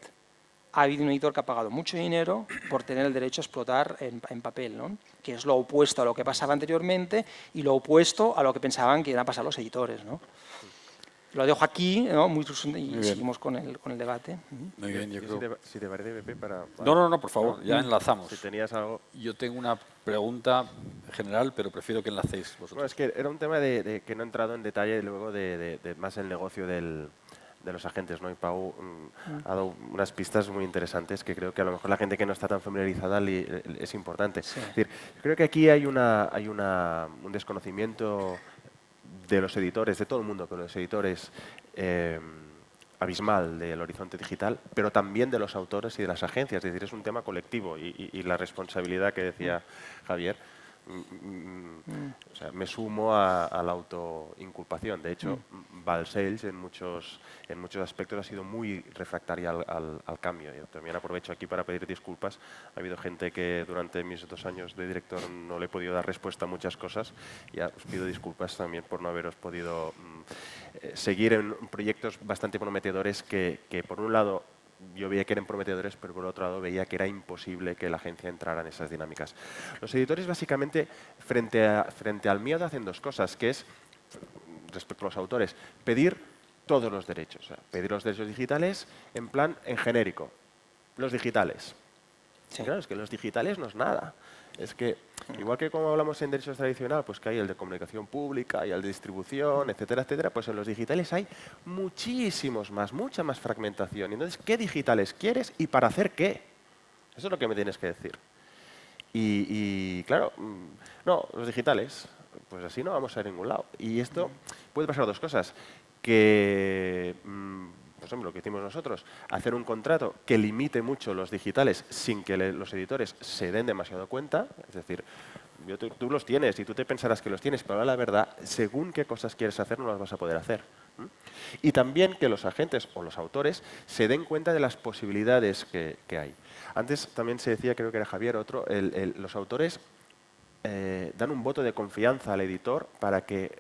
ha habido un editor que ha pagado mucho dinero por tener el derecho a explotar en papel, ¿no? Que es lo opuesto a lo que pasaba anteriormente y lo opuesto a lo que pensaban que iban a pasar los editores, ¿no? Lo dejo aquí, ¿no? Y seguimos con el debate. Muy bien, yo creo. Si te parece, Pepe, para... No, por favor, ya enlazamos. Si tenías algo... Yo tengo una pregunta general, pero prefiero que enlacéis vosotros. Bueno, es que era un tema de que no he entrado en detalle luego de más el negocio de los agentes, ¿no? Y Pau ha dado unas pistas muy interesantes que creo que a lo mejor la gente que no está tan familiarizada es importante. Sí. Es decir, creo que aquí hay un desconocimiento de los editores, de todo el mundo, pero los editores, abismal del horizonte digital, pero también de los autores y de las agencias. Es decir, es un tema colectivo y la responsabilidad que decía Javier, o sea, me sumo a la autoinculpación. De hecho, Balcells en muchos aspectos ha sido muy refractaria al cambio. Yo también aprovecho aquí para pedir disculpas. Ha habido gente que durante mis 2 años de director no le he podido dar respuesta a muchas cosas. Ya os pido disculpas también por no haberos podido seguir en proyectos bastante prometedores que por un lado yo veía que eran prometedores, pero por otro lado veía que era imposible que la agencia entrara en esas dinámicas. Los editores básicamente frente al miedo hacen 2 cosas, que es, respecto a los autores, pedir todos los derechos. O sea, pedir los derechos digitales en genérico. Los digitales. Sí. Claro, es que los digitales no es nada. Es que, igual que como hablamos en derechos tradicional, pues que hay el de comunicación pública y el de distribución, etcétera, etcétera, pues en los digitales hay muchísimos más, mucha más fragmentación. Entonces, ¿qué digitales quieres y para hacer qué? Eso es lo que me tienes que decir. Y claro, no, los digitales, pues así no vamos a ir a ningún lado. Y esto puede pasar 2 cosas. Que, por ejemplo, lo que hicimos nosotros, hacer un contrato que limite mucho los digitales sin que los editores se den demasiado cuenta. Es decir, tú los tienes y tú te pensarás que los tienes, pero la verdad, según qué cosas quieres hacer, no las vas a poder hacer. Y también que los agentes o los autores se den cuenta de las posibilidades que hay. Antes también se decía, creo que era Javier, los autores dan un voto de confianza al editor para que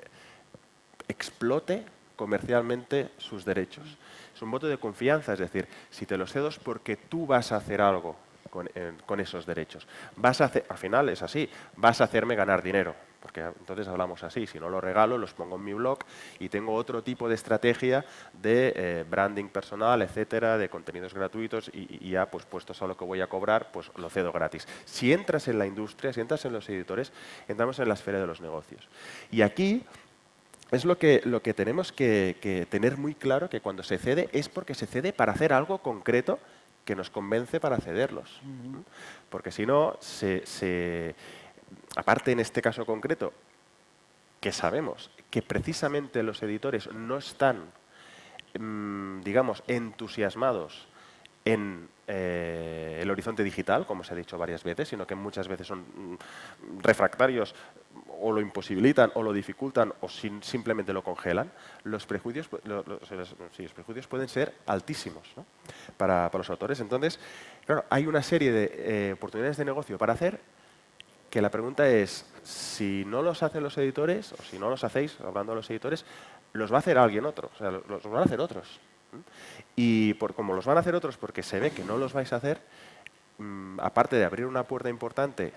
explote comercialmente sus derechos. Es un voto de confianza, es decir, si te los cedo es porque tú vas a hacer algo con esos derechos. Al final es así, vas a hacerme ganar dinero, porque entonces hablamos así, si no los regalo, los pongo en mi blog y tengo otro tipo de estrategia de branding personal, etcétera, de contenidos gratuitos y ya pues puestos a lo que voy a cobrar, pues lo cedo gratis. Si entras en la industria, si entras en los editores, entramos en la esfera de los negocios. Y aquí es lo que tenemos que tener muy claro, que cuando se cede es porque se cede para hacer algo concreto que nos convence para cederlos. Porque si no, aparte en este caso concreto, que sabemos que precisamente los editores no están, digamos, entusiasmados en el horizonte digital, como se ha dicho varias veces, sino que muchas veces son refractarios o lo imposibilitan o lo dificultan o simplemente lo congelan, los prejuicios pueden ser altísimos, ¿no? para los autores. Entonces, claro, hay una serie de oportunidades de negocio para hacer, que la pregunta es, si no los hacen los editores, o si no los hacéis, hablando de los editores, los va a hacer alguien otro, o sea, los van a hacer otros. Y como los van a hacer otros porque se ve que no los vais a hacer, aparte de abrir una puerta importante,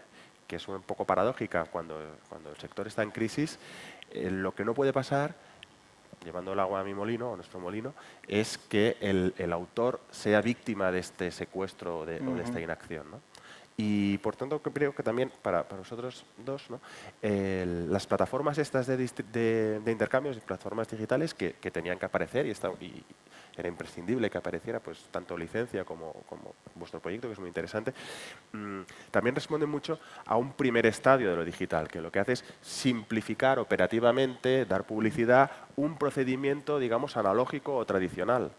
que es un poco paradójica cuando el sector está en crisis, lo que no puede pasar, llevando el agua a mi molino, a nuestro molino, es que el autor sea víctima de este secuestro o de esta inacción, ¿no? Y por tanto creo que también para vosotros dos, ¿no? Las plataformas estas de intercambios y plataformas digitales que tenían que aparecer y era imprescindible que apareciera, pues tanto licencia como vuestro proyecto, que es muy interesante, también responden mucho a un primer estadio de lo digital, que lo que hace es simplificar operativamente, dar publicidad, un procedimiento, digamos, analógico o tradicional.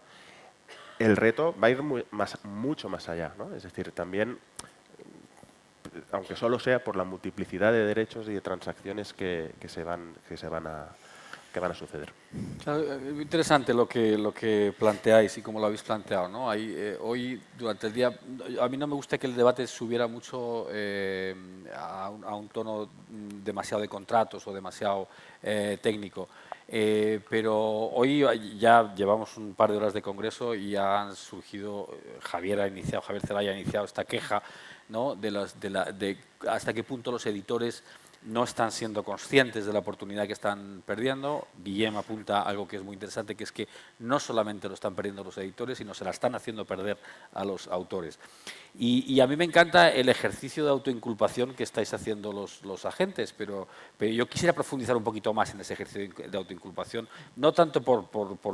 El reto va a ir mucho más allá, ¿no? Es decir, también, aunque solo sea por la multiplicidad de derechos y de transacciones que van a suceder. Claro, interesante lo que planteáis y cómo lo habéis planteado, ¿no? Hoy, durante el día, a mí no me gusta que el debate subiera mucho a un tono demasiado de contratos o demasiado técnico. Pero hoy ya llevamos un par de horas de congreso y ya han surgido, Javier Zelaya ha iniciado esta queja, ¿no? de hasta qué punto los editores no están siendo conscientes de la oportunidad que están perdiendo. Guillem apunta algo que es muy interesante, que es que no solamente lo están perdiendo los editores, sino se la están haciendo perder a los autores. Y a mí me encanta el ejercicio de autoinculpación que estáis haciendo los agentes, pero yo quisiera profundizar un poquito más en ese ejercicio de autoinculpación, no tanto por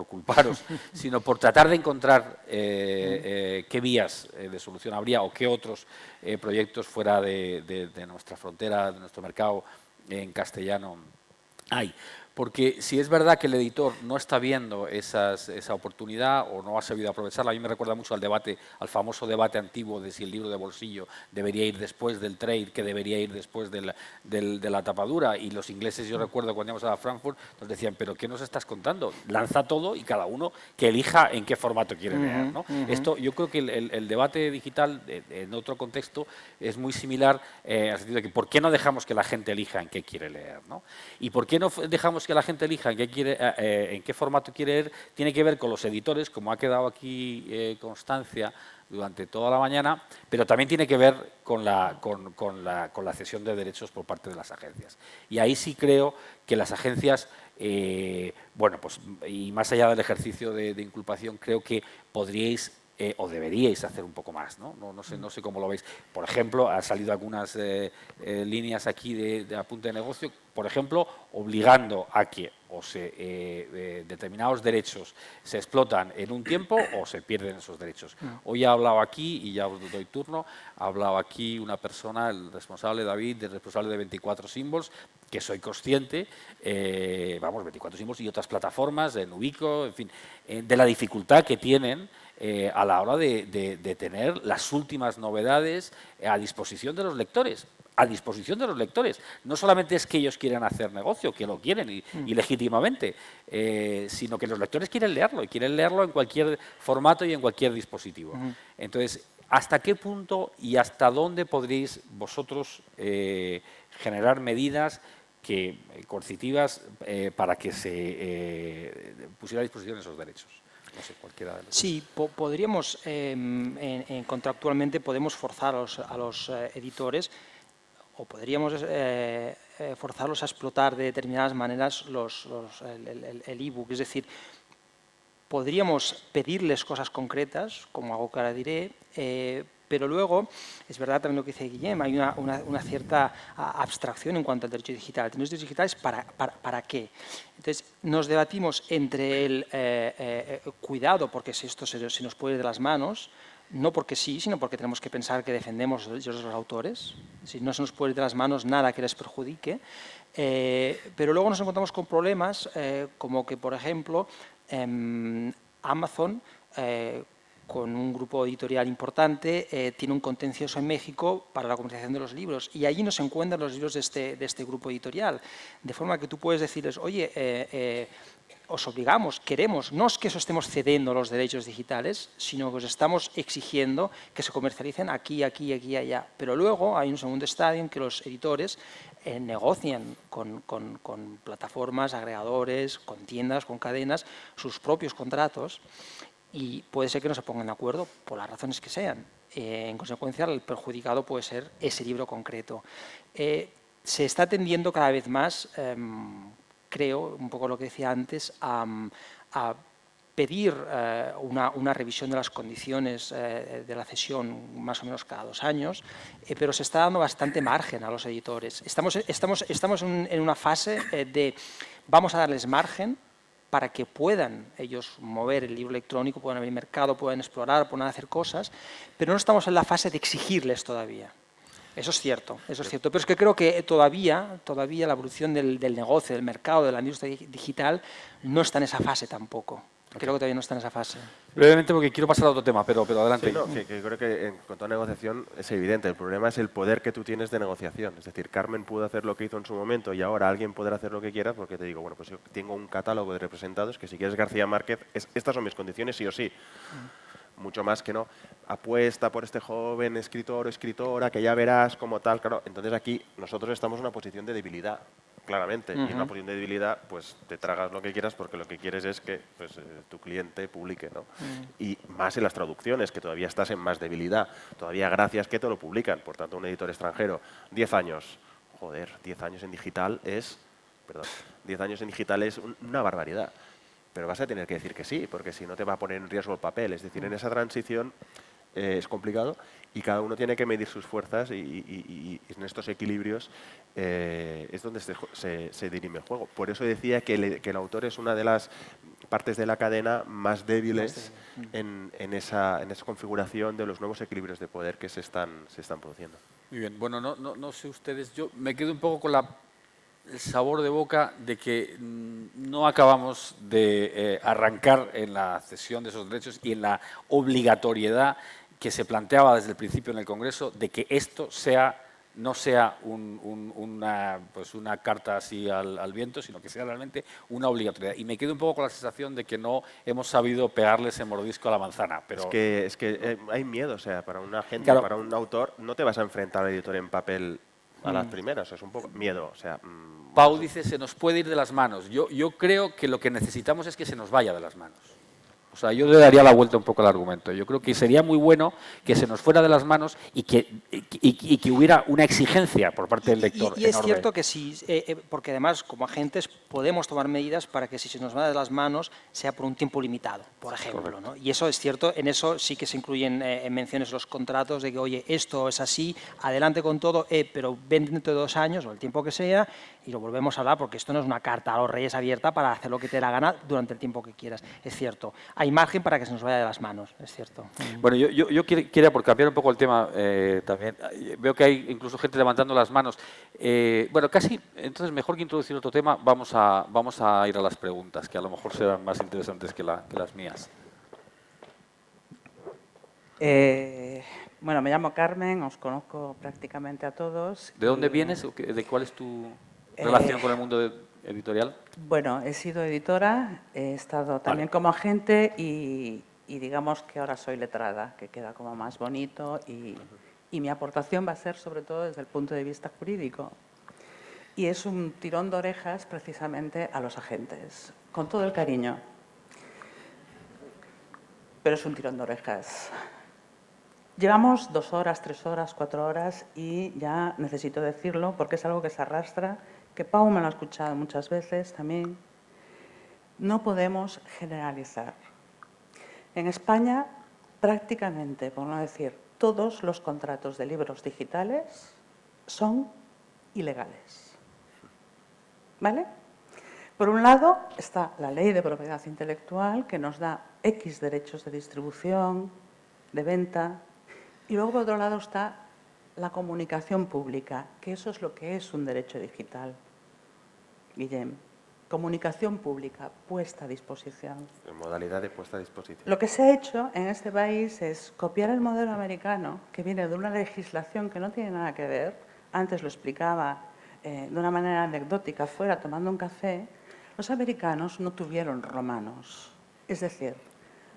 culparos, sino por tratar de encontrar qué vías de solución habría o qué otros proyectos fuera de nuestra frontera, de nuestro mercado en castellano hay. Porque si es verdad que el editor no está viendo esa oportunidad o no ha sabido aprovecharla, a mí me recuerda mucho al famoso debate antiguo de si el libro de bolsillo debería ir después del trade, que debería ir después de la tapadura. Y los ingleses, yo recuerdo cuando íbamos a Frankfurt, nos decían, ¿pero qué nos estás contando? Lanza todo y cada uno que elija en qué formato quiere leer, ¿no? Esto, yo creo que el debate digital, en otro contexto, es muy similar al sentido de que ¿por qué no dejamos que la gente elija en qué quiere leer, ¿no? ¿Y por qué no dejamos que la gente elija en qué formato quiere leer? Tiene que ver con los editores, como ha quedado aquí constancia durante toda la mañana, pero también tiene que ver con la cesión de derechos por parte de las agencias. Y ahí sí creo que las agencias, bueno, pues, y más allá del ejercicio de inculpación, creo que podríais o deberíais hacer un poco más, ¿no? No sé cómo lo veis. Por ejemplo, han salido algunas líneas aquí de apunte de negocio, por ejemplo, obligando a que determinados derechos se explotan en un tiempo o se pierden esos derechos. Hoy ha hablado aquí, y ya os doy turno, ha hablado aquí una persona, el responsable David, el responsable de 24 Symbols, que soy consciente, 24 Symbols y otras plataformas, en Ubico, en fin, de la dificultad que tienen a la hora de tener las últimas novedades a disposición de los lectores. A disposición de los lectores. No solamente es que ellos quieran hacer negocio, que lo quieren y legítimamente, sino que los lectores quieren leerlo, y quieren leerlo en cualquier formato y en cualquier dispositivo. Entonces, ¿hasta qué punto y hasta dónde podréis vosotros generar medidas coercitivas para que se pusiera a disposición esos derechos? No sé, cualquiera de los... Sí, podríamos, contractualmente podemos forzar a los editores, o podríamos forzarlos a explotar de determinadas maneras el ebook. Es decir, podríamos pedirles cosas concretas, como algo que ahora diré, pero luego, es verdad también lo que dice Guillem, hay una cierta abstracción en cuanto al derecho digital. ¿El derecho digital es para qué? Entonces, nos debatimos entre el cuidado, porque si esto se nos puede ir de las manos, no porque sí, sino porque tenemos que pensar que defendemos los derechos de los autores. Si no se nos puede ir de las manos nada que les perjudique. Pero luego nos encontramos con problemas como que, por ejemplo, Amazon, con un grupo editorial importante, tiene un contencioso en México para la comercialización de los libros, y allí no se encuentran los libros de este grupo editorial. De forma que tú puedes decirles, oye, os obligamos, queremos, no es que os estemos cediendo los derechos digitales, sino que os estamos exigiendo que se comercialicen aquí, aquí, aquí y allá. Pero luego hay un segundo estadio en que los editores negocian con plataformas, agregadores, con tiendas, con cadenas, sus propios contratos y puede ser que no se pongan de acuerdo por las razones que sean. En consecuencia, el perjudicado puede ser ese libro concreto. Se está tendiendo cada vez más, creo, un poco lo que decía antes, a pedir una revisión de las condiciones de la cesión más o menos cada 2 años, pero se está dando bastante margen a los editores. Estamos en una fase de vamos a darles margen para que puedan ellos mover el libro electrónico, puedan abrir mercado, puedan explorar, puedan hacer cosas, pero no estamos en la fase de exigirles todavía. Eso es cierto, pero es que creo que todavía la evolución del negocio, del mercado, de la industria digital, no está en esa fase tampoco. Creo que todavía no está en esa fase. Brevemente, porque quiero pasar a otro tema, pero adelante. Sí, no, que creo que con toda negociación es evidente. El problema es el poder que tú tienes de negociación. Es decir, Carmen pudo hacer lo que hizo en su momento y ahora alguien podrá hacer lo que quiera porque te digo, bueno, pues yo tengo un catálogo de representados que si quieres García Márquez, estas son mis condiciones sí o sí. Mucho más que no. Apuesta por este joven escritor o escritora que ya verás como tal. Claro, entonces aquí nosotros estamos en una posición de debilidad. Claramente, y en una posición de debilidad, pues te tragas lo que quieras porque lo que quieres es que pues, tu cliente publique, ¿no? Y más en las traducciones, que todavía estás en más debilidad, todavía gracias que te lo publican, por tanto un editor extranjero, 10 años, joder, 10 años en digital es, 10 años en digital es una barbaridad, pero vas a tener que decir que sí, porque si no te va a poner en riesgo el papel, es decir, en esa transición es complicado y cada uno tiene que medir sus fuerzas y en estos equilibrios es donde se dirime el juego. Por eso decía que el autor es una de las partes de la cadena más débiles en esa configuración de los nuevos equilibrios de poder que se están produciendo. Muy bien, bueno, no sé ustedes, yo me quedo un poco con el sabor de boca de que no acabamos de arrancar en la cesión de esos derechos y en la obligatoriedad que se planteaba desde el principio en el Congreso de que esto no sea una carta así al viento, sino que sea realmente una obligatoriedad. Y me quedo un poco con la sensación de que no hemos sabido pegarle ese mordisco a la manzana. Pero Es que hay miedo, o sea, para una gente, claro, para un autor, no te vas a enfrentar al editor en papel a las primeras, es un poco miedo, o sea... Pau dice, se nos puede ir de las manos. Yo creo que lo que necesitamos es que se nos vaya de las manos. O sea, yo le daría la vuelta un poco al argumento. Yo creo que sería muy bueno que se nos fuera de las manos y que hubiera una exigencia por parte del lector. Y es cierto que sí, porque además como agentes podemos tomar medidas para que si se nos va de las manos sea por un tiempo limitado, por ejemplo, ¿no? Y eso es cierto, en eso sí que se incluyen menciones los contratos de que, oye, esto es así, adelante con todo, pero ven dentro de 2 años o el tiempo que sea y lo volvemos a hablar porque esto no es una carta a los reyes abierta para hacer lo que te dé la gana durante el tiempo que quieras. Es cierto. Hay margen para que se nos vaya de las manos, es cierto. Bueno, yo quería, por cambiar un poco el tema también, veo que hay incluso gente levantando las manos. Bueno, casi, entonces mejor que introducir otro tema, vamos a ir a las preguntas, que a lo mejor serán más interesantes que las mías. Bueno, me llamo Carmen, os conozco prácticamente a todos. ¿De dónde vienes? ¿De cuál es tu relación con el mundo editorial? Bueno, he sido editora, he estado también como agente y digamos que ahora soy letrada, que queda como más bonito y mi aportación va a ser sobre todo desde el punto de vista jurídico. Y es un tirón de orejas precisamente a los agentes, con todo el cariño. Pero es un tirón de orejas. Llevamos 2 horas, 3 horas, 4 horas y ya necesito decirlo porque es algo que se arrastra, que Pau me lo ha escuchado muchas veces también. No podemos generalizar. En España, prácticamente, por no decir, todos los contratos de libros digitales son ilegales. ¿Vale? Por un lado está la Ley de Propiedad Intelectual, que nos da X derechos de distribución, de venta, y luego por otro lado está la comunicación pública, que eso es lo que es un derecho digital. Guillem, comunicación pública puesta a disposición. En modalidad de puesta a disposición. Lo que se ha hecho en este país es copiar el modelo americano, que viene de una legislación que no tiene nada que ver, antes lo explicaba de una manera anecdótica fuera tomando un café. Los americanos no tuvieron romanos, es decir,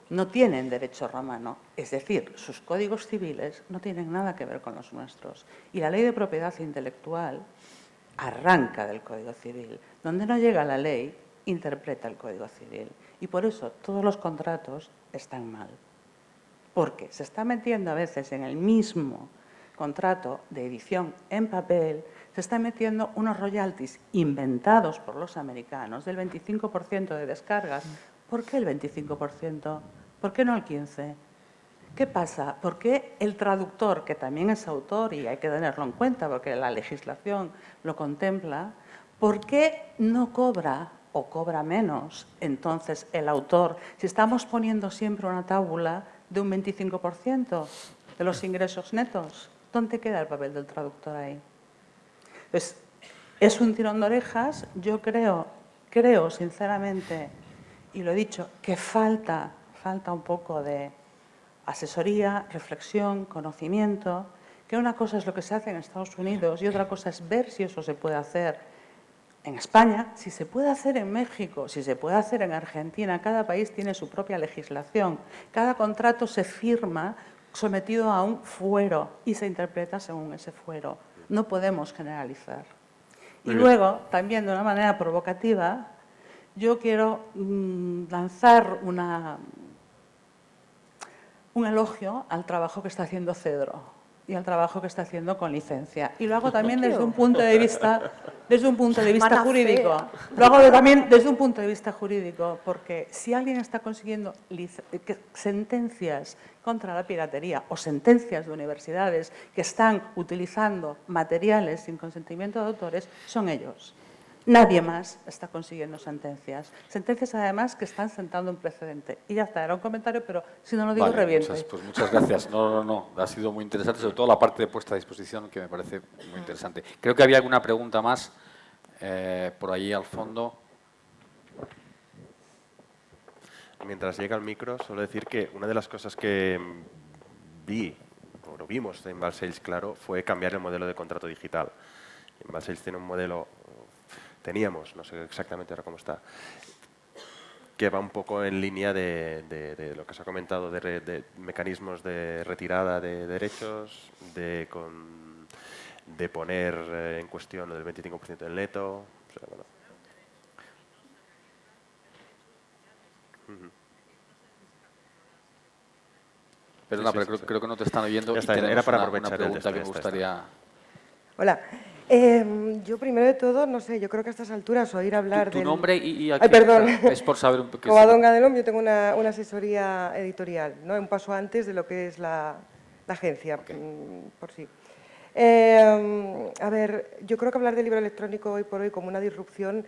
no tienen derecho romano, es decir, sus códigos civiles no tienen nada que ver con los nuestros. Y la ley de propiedad intelectual arranca del Código Civil. Donde no llega la ley, interpreta el Código Civil. Y por eso todos los contratos están mal. Porque se está metiendo a veces en el mismo contrato de edición en papel, se están metiendo unos royalties inventados por los americanos del 25% de descargas. ¿Por qué el 25%? ¿Por qué no el 15%? ¿Qué pasa? ¿Por qué el traductor, que también es autor y hay que tenerlo en cuenta porque la legislación lo contempla, por qué no cobra o cobra menos entonces el autor si estamos poniendo siempre una tábula de un 25% de los ingresos netos? ¿Dónde queda el papel del traductor ahí? Pues es un tirón de orejas. Yo creo sinceramente, y lo he dicho, que falta un poco de asesoría, reflexión, conocimiento, que una cosa es lo que se hace en Estados Unidos y otra cosa es ver si eso se puede hacer en España, si se puede hacer en México, si se puede hacer en Argentina. Cada país tiene su propia legislación. Cada contrato se firma sometido a un fuero y se interpreta según ese fuero. No podemos generalizar. Y luego, también de una manera provocativa, yo quiero lanzar un elogio al trabajo que está haciendo Cedro y al trabajo que está haciendo con licencia. Y lo hago también desde un punto de vista jurídico. Lo hago también desde un punto de vista jurídico, porque si alguien está consiguiendo sentencias contra la piratería o sentencias de universidades que están utilizando materiales sin consentimiento de autores, son ellos. Nadie más está consiguiendo sentencias. Sentencias, además, que están sentando un precedente. Y ya está, era un comentario, pero si no lo digo, reviento. Muchas gracias. No. Ha sido muy interesante, sobre todo la parte de puesta a disposición, que me parece muy interesante. Creo que había alguna pregunta más por allí al fondo. Mientras llega el micro, suelo decir que una de las cosas que vimos en Balcells, claro, fue cambiar el modelo de contrato digital. En Balcells tiene un modelo... Teníamos, no sé exactamente ahora cómo está, que va un poco en línea de lo que se ha comentado, de mecanismos de retirada de derechos, de poner en cuestión el 25% del neto. O sea, bueno. Perdona, pero creo que no te están oyendo. Era para aprovechar una pregunta que me gustaría... Hola. Yo primero de todo, no sé, yo creo que a estas alturas oír hablar tu nombre y Ay, perdón. es por saber un poco... Covadonga Delom, yo tengo una asesoría editorial, ¿no? Un paso antes de lo que es la agencia, por sí. A ver, yo creo que hablar de libro electrónico hoy por hoy como una disrupción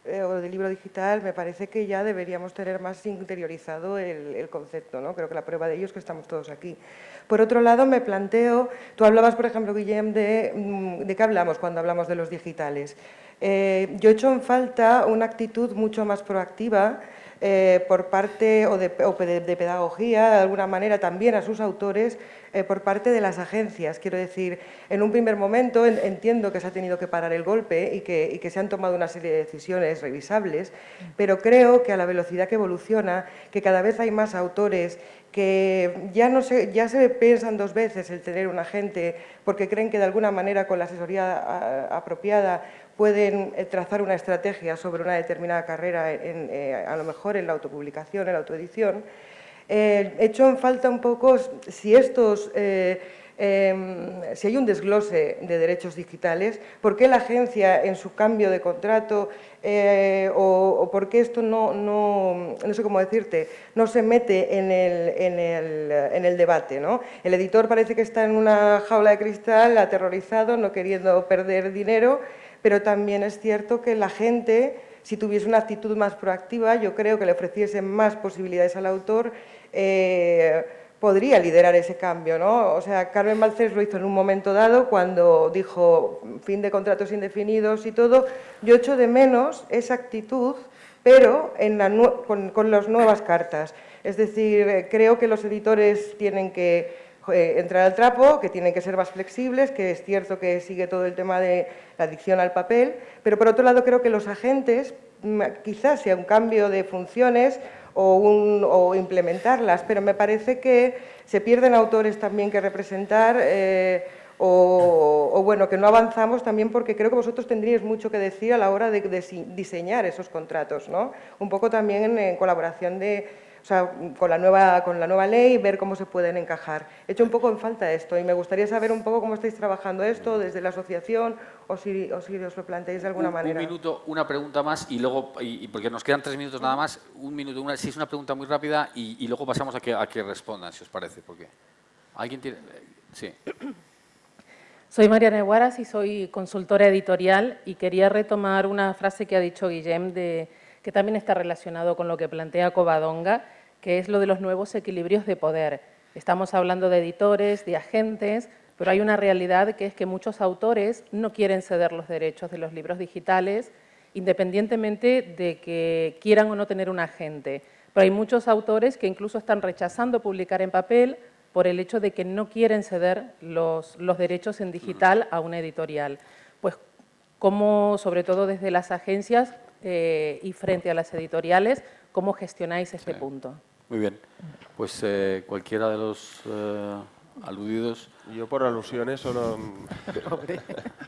o de libro digital, me parece que ya deberíamos tener más interiorizado el concepto, ¿no? Creo que la prueba de ello es que estamos todos aquí. Por otro lado, me planteo, tú hablabas, por ejemplo, Guillem, de qué hablamos cuando hablamos de los digitales. Yo he hecho en falta una actitud mucho más proactiva por parte de pedagogía, de alguna manera también a sus autores, por parte de las agencias. Quiero decir, en un primer momento entiendo que se ha tenido que parar el golpe y que se han tomado una serie de decisiones revisables, pero creo que a la velocidad que evoluciona, que cada vez hay más autores que ya se piensan dos veces el tener un agente porque creen que de alguna manera con la asesoría apropiada pueden trazar una estrategia sobre una determinada carrera, a lo mejor en la autopublicación, en la autoedición. He hecho en falta un poco si hay un desglose de derechos digitales, por qué la agencia en su cambio de contrato o por qué esto no sé cómo decirte, no se mete en el debate, ¿no? El editor parece que está en una jaula de cristal, aterrorizado, no queriendo perder dinero, pero también es cierto que la gente, si tuviese una actitud más proactiva, yo creo que le ofreciese más posibilidades al autor, podría liderar ese cambio, ¿no? O sea, Carmen Balcells lo hizo en un momento dado cuando dijo fin de contratos indefinidos y todo. Yo echo de menos esa actitud, pero con las nuevas cartas. Es decir, creo que los editores tienen que entrar al trapo, que tienen que ser más flexibles, que es cierto que sigue todo el tema de la adicción al papel, pero por otro lado creo que los agentes quizás sea un cambio de funciones o implementarlas, pero me parece que se pierden autores también que representar o bueno, que no avanzamos también porque creo que vosotros tendríais mucho que decir a la hora de diseñar esos contratos, ¿no? Un poco también en colaboración o sea, con la nueva ley, ver cómo se pueden encajar. He hecho un poco en falta esto y me gustaría saber un poco cómo estáis trabajando esto desde la asociación o si os lo planteáis de alguna manera. Un minuto, una pregunta más y luego, porque nos quedan 3 minutos nada más, un minuto, si es una pregunta muy rápida y luego pasamos a que respondan, si os parece. Porque ¿alguien tiene? Sí. Soy Mariana Eguaras y soy consultora editorial y quería retomar una frase que ha dicho Guillem, que también está relacionado con lo que plantea Covadonga, que es lo de los nuevos equilibrios de poder. Estamos hablando de editores, de agentes, pero hay una realidad que es que muchos autores no quieren ceder los derechos de los libros digitales, independientemente de que quieran o no tener un agente. Pero hay muchos autores que incluso están rechazando publicar en papel por el hecho de que no quieren ceder los derechos en digital a una editorial. Pues cómo, sobre todo desde las agencias y frente a las editoriales, ¿cómo gestionáis este punto? Muy bien. Pues cualquiera de los aludidos. Yo por alusiones solo...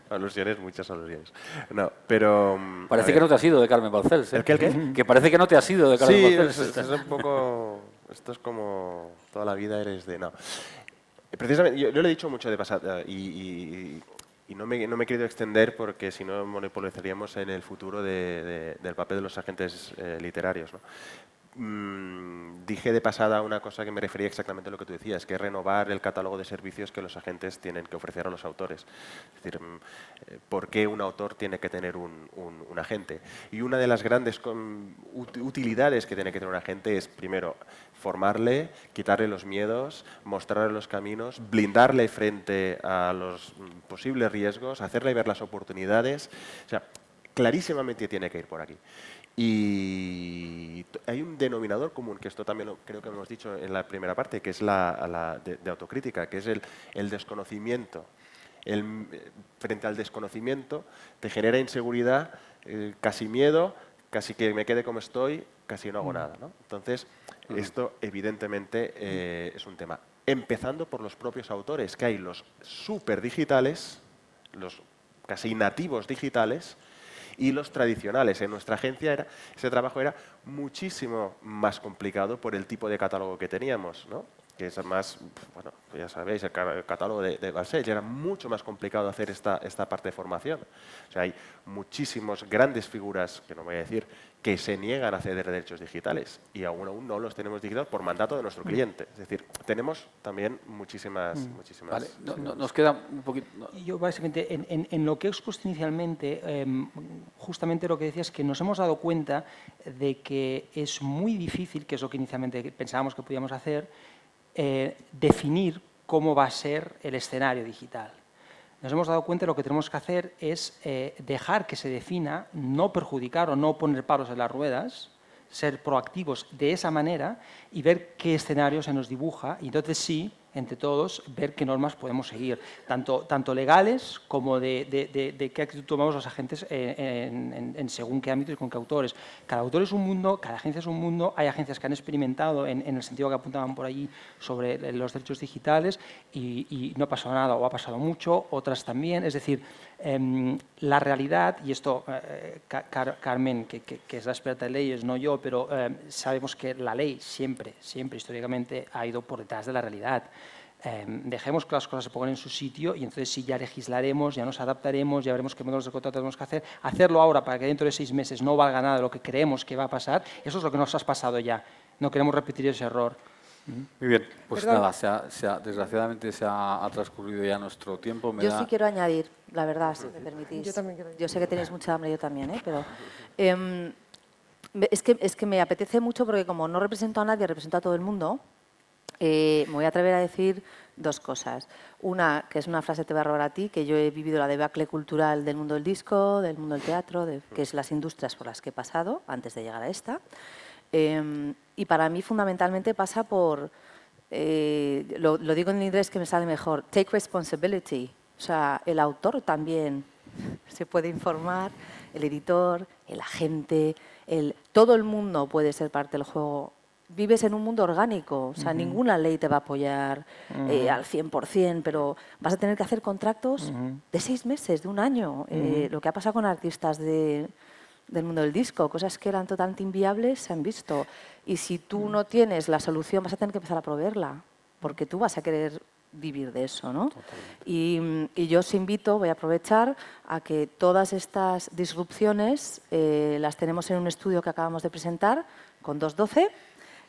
alusiones, muchas alusiones. No, pero... Parece que no te has ido de Carmen Balcells. ¿El qué, el qué? Que parece que no te has ido de Carmen Sí, Balcells. es un poco... Esto es como toda la vida eres de... No. Precisamente, yo lo he dicho mucho de pasada y no me he querido extender porque si no monopolizaríamos en el futuro del papel de los agentes literarios, ¿no? Dije de pasada una cosa que me refería exactamente a lo que tú decías, que es renovar el catálogo de servicios que los agentes tienen que ofrecer a los autores. Es decir, ¿por qué un autor tiene que tener un agente? Y una de las grandes utilidades que tiene que tener un agente es, primero, formarle, quitarle los miedos, mostrarle los caminos, blindarle frente a los posibles riesgos, hacerle ver las oportunidades. O sea, clarísimamente tiene que ir por aquí. Y hay un denominador común, que esto también creo que hemos dicho en la primera parte, que es la de autocrítica, que es el desconocimiento. Frente al desconocimiento te genera inseguridad, casi miedo, casi que me quede como estoy, casi no hago nada, ¿no? Entonces, esto evidentemente es un tema. Empezando por los propios autores, que hay los súper digitales, los casi nativos digitales, y los tradicionales. En nuestra agencia ese trabajo era muchísimo más complicado por el tipo de catálogo que teníamos, ¿no? Que es más, bueno, ya sabéis, el catálogo de Balcells, era mucho más complicado hacer esta parte de formación. O sea, hay muchísimas grandes figuras, que no voy a decir, que se niegan a ceder derechos digitales y aún no los tenemos digitales por mandato de nuestro cliente. Es decir, tenemos también muchísimas... Vale, nos queda un poquito... No. Yo básicamente, en lo que he expuesto inicialmente, justamente lo que decía es que nos hemos dado cuenta de que es muy difícil, que es lo que inicialmente pensábamos que podíamos hacer, definir cómo va a ser el escenario digital. Nos hemos dado cuenta de lo que tenemos que hacer es dejar que se defina, no perjudicar o no poner palos en las ruedas, ser proactivos de esa manera y ver qué escenario se nos dibuja y entonces sí, entre todos, ver qué normas podemos seguir, tanto legales como de qué actitud tomamos los agentes en según qué ámbitos y con qué autores. Cada autor es un mundo, cada agencia es un mundo, hay agencias que han experimentado en el sentido que apuntaban por allí sobre los derechos digitales y no ha pasado nada o ha pasado mucho, otras también, es decir, la realidad, y esto Carmen, que es la experta en leyes, no yo, pero sabemos que la ley siempre históricamente ha ido por detrás de la realidad. Dejemos que las cosas se pongan en su sitio y entonces sí ya legislaremos, ya nos adaptaremos, ya veremos qué modelos de contrato tenemos que hacer. Hacerlo ahora para que dentro de 6 meses no valga nada de lo que creemos que va a pasar, eso es lo que nos ha pasado ya. No queremos repetir ese error. Muy bien, pues Perdón. nada, desgraciadamente se ha transcurrido ya nuestro tiempo. Yo sí quiero añadir, la verdad, si me permitís. Yo también quiero añadir. Yo sé que tenéis mucha hambre, yo también, pero es que me apetece mucho porque como no represento a nadie, represento a todo el mundo, me voy a atrever a decir 2 cosas. Una, que es una frase que te voy a robar a ti, que yo he vivido la debacle cultural del mundo del disco, del mundo del teatro, que es las industrias por las que he pasado antes de llegar a esta. Y para mí fundamentalmente pasa por lo digo en inglés que me sale mejor, take responsibility. O sea, el autor también se puede informar, el editor, el agente, todo el mundo puede ser parte del juego. Vives en un mundo orgánico, o sea, ninguna ley te va a apoyar al 100%, pero vas a tener que hacer contratos de 6 meses, de un año. Lo que ha pasado con artistas del mundo del disco, cosas que eran totalmente inviables, se han visto. Y si tú no tienes la solución, vas a tener que empezar a proveerla, porque tú vas a querer vivir de eso, ¿no? Y yo os invito, voy a aprovechar, a que todas estas disrupciones las tenemos en un estudio que acabamos de presentar con 212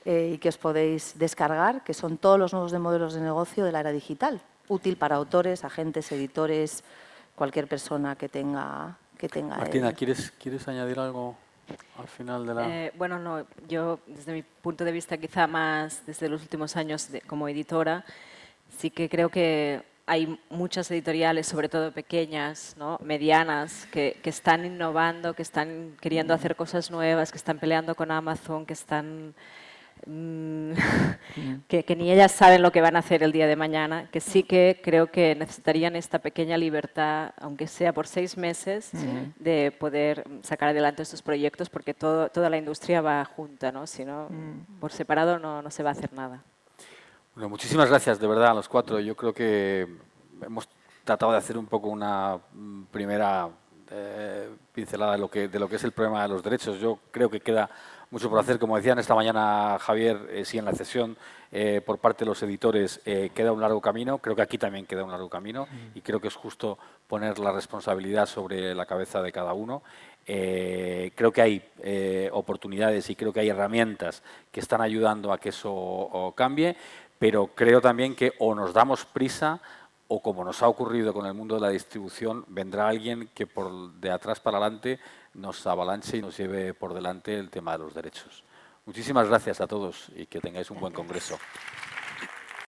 y que os podéis descargar, que son todos los nuevos modelos de negocio de la era digital, útil para autores, agentes, editores, cualquier persona que tenga... Martina, ¿quieres añadir algo al final de la...? Bueno, no, yo desde mi punto de vista quizá más desde los últimos años como editora, sí que creo que hay muchas editoriales, sobre todo pequeñas, ¿no? Medianas, que están innovando, que están queriendo hacer cosas nuevas, que están peleando con Amazon, que están... que ni ellas saben lo que van a hacer el día de mañana, que sí que creo que necesitarían esta pequeña libertad, aunque sea por 6 meses, de poder sacar adelante estos proyectos, porque toda la industria va junta, ¿no? Si no, por separado no se va a hacer nada. Bueno, muchísimas gracias, de verdad, a los 4. Yo creo que hemos tratado de hacer un poco una primera pincelada de lo que es el problema de los derechos. Yo creo que queda mucho por hacer. Como decían esta mañana Javier, sí, en la sesión por parte de los editores queda un largo camino. Creo que aquí también queda un largo camino y creo que es justo poner la responsabilidad sobre la cabeza de cada uno. Creo que hay oportunidades y creo que hay herramientas que están ayudando a que eso cambie, pero creo también que o nos damos prisa o, como nos ha ocurrido con el mundo de la distribución, vendrá alguien que por de atrás para adelante nos avalanche y nos lleve por delante el tema de los derechos. Muchísimas gracias a todos y que tengáis un buen congreso.